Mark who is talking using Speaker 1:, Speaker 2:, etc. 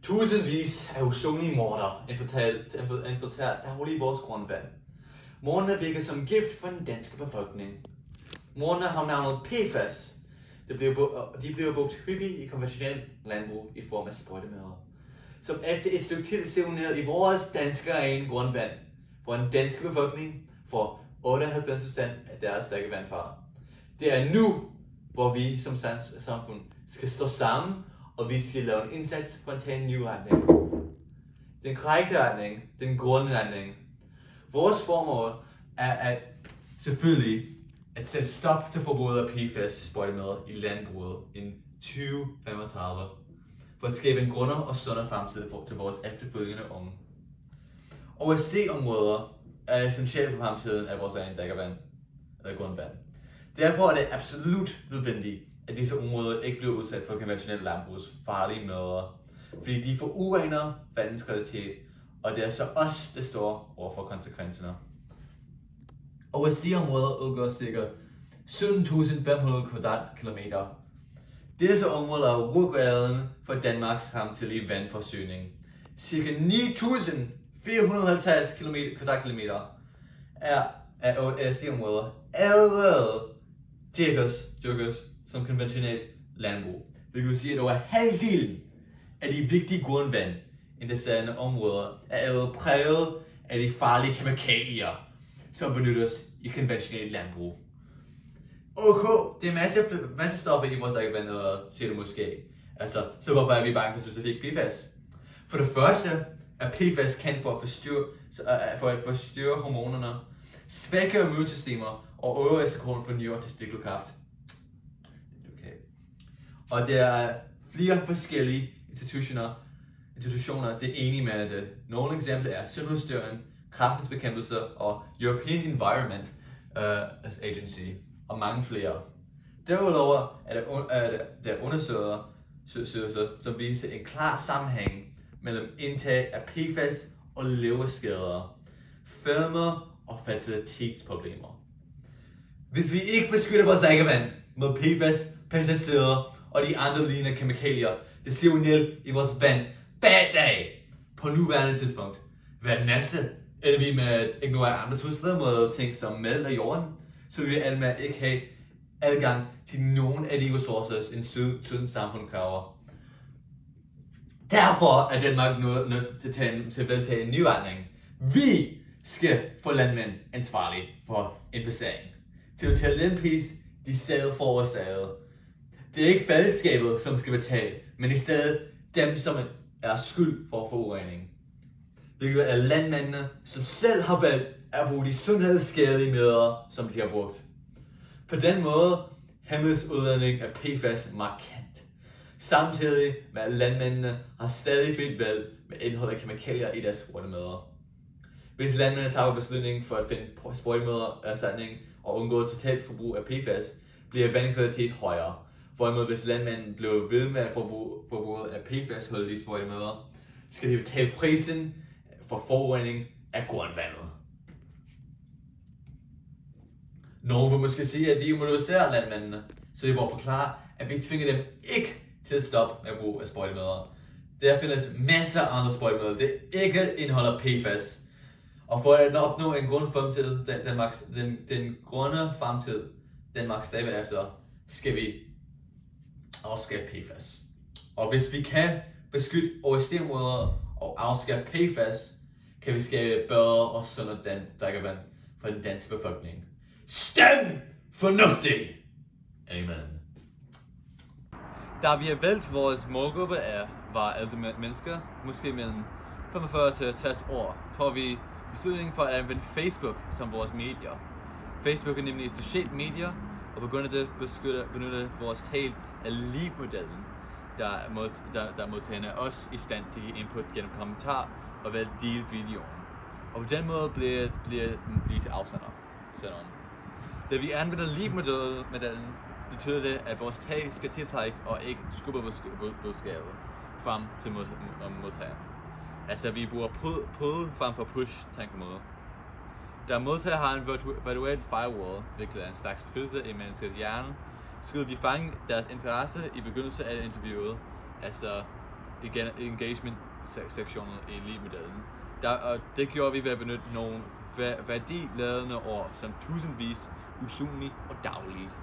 Speaker 1: Tusindvis af usynlige morder infiltrerer dagligt vores grundvand. Mordene virker som gift for den danske befolkning. Mordene har navnet PFAS. De bliver brugt hyppigt i konventionel landbrug i form af sprøjtemidler, som efter et stykke tid siver ned i vores danske rene grundvand, hvor den danske befolkning får 98% af deres drikkevand fra. Det er nu, hvor vi som samfund skal stå sammen, og vi skal lave en indsats for at tage en ny retning. Den korrekte retning, den grunde retning. Vores formål er selvfølgelig at sætte stop til forbruget af PFAS-sprøjtemidler i landbruget i 2035, for at skabe en grundere og sundere fremtid til vores efterfølgende unge. OSD-områder er essentielle for fremtiden af vores egen drikkevand eller grundvand. Derfor er det absolut nødvendigt, at disse områder ikke bliver udsat for konventionelle landbrugs farlige møder, fordi de forurener vandens kvalitet, og det er så os, der står overfor konsekvenserne. OSD-områder udgør ca. 17.500 kvadratkilometer. Disse områder er ryggraden for Danmarks fremtidige vandforsyning. Ca. 9.450 kvadratkilometer af OSD-områder allerede dyrkes som konventionelt landbrug. Det vil sige, at over halvdelen af de vigtige grundvand i disse områder er allerede præget af de farlige kemikalier, som benyttes i konventionelt landbrug. Okay, det er masse stoffer i vores drikkevand, siger du måske. Så hvorfor er vi bange for specifikt PFAS? For det første er PFAS kendt for at forstyrre hormonerne, svække immunsystemer og øge risikoen for nyere testikelkræft. Okay. Og der er flere forskellige institutioner, det er enige med det. Nogle eksempler er Sundhedsstyrelsen, Kræftens Bekæmpelse og European Environment Agency og mange flere. Derudover er der undersøgelser, som viser en klar sammenhæng mellem indtag af PFAS og leverskader, fedme og fertilitetsproblemer. Hvis vi ikke beskytter vores drikkevand mod PFAS, pesticider og de andre lignende kemikalier, det siver ned i vores vand hver dag på nuværende tidspunkt. Hvad næste? Eller vi med at ignorere andre trusler mod ting som mad og jorden, så vil vi med at ikke have adgang til nogen af de ressourcer, en sydens samfund kræver. Derfor er Danmark nødt til at vedtage en ny retning. Vi skal få landmænd ansvarlige for investering. Til at betale den pris, de selv forårsaget. Det er ikke fællesskabet, som skal betale, men i stedet dem, som er skyld for forurening. Hvilket er landmændene, som selv har valgt at bruge de sundhedsskadelige midler, som de har brugt. På den måde hæmmes udledning af PFAS markant. Samtidig med at landmændene har stadig frit valg med indhold af kemikalier i deres sprøjtemidler. Hvis landmændene tager beslutningen for at finde sprøjtemiddelerstatning og undgå totalt forbrug af PFAS, bliver vandkvalitet højere. Hvorimod hvis landmændene bliver ved med at forbruget af PFAS-holdige sprøjtemidler, skal de betale prisen for forurening af grundvandet. Nogen vil måske sige, at vi immuniserer landmændene, så vi må forklare, at vi tvinger dem ikke til at stoppe med at bruge af sprøjtemidler. Der findes masser af andre sprøjtemidler, det ikke indeholder PFAS. Og for at opnå en grøn fremtid, den grønne fremtid, Danmark stræber efter, skal vi afskaffe PFAS. Og hvis vi kan beskytte OSD-områder og afskaffe PFAS, kan vi skabe bedre og sundere drikkevand for den danske befolkning. Stem fornuftigt! Amen. Da vi har valgt vores målgruppe var ældre mennesker, måske mellem 45 til 60 år, tog vi beslutningen for at anvende Facebook som vores medier. Facebook er nemlig et socialt medie, og på grund af det benytter vores tale af lead-modellen, der modtager os i stand til at give input gennem kommentar og ved at dele videoen. Og på den måde bliver til afsenderen. Da vi anvender lead-modellen, betyder det, at vores tale skal tiltrække og ikke skubbe budskabet frem til modtageren. Altså vi bruger pull frem for push tankemåde. Da modtager har en virtuel firewall, hvilket er en slags følelse i menneskers hjerne, skulle vi fange deres interesse i begyndelsen af interviewet. Altså engagement-sektionen i Elite-medaljen. Og det gjorde vi ved at benytte nogle værdiladende ord som tusindvis, usynlig og dagligt.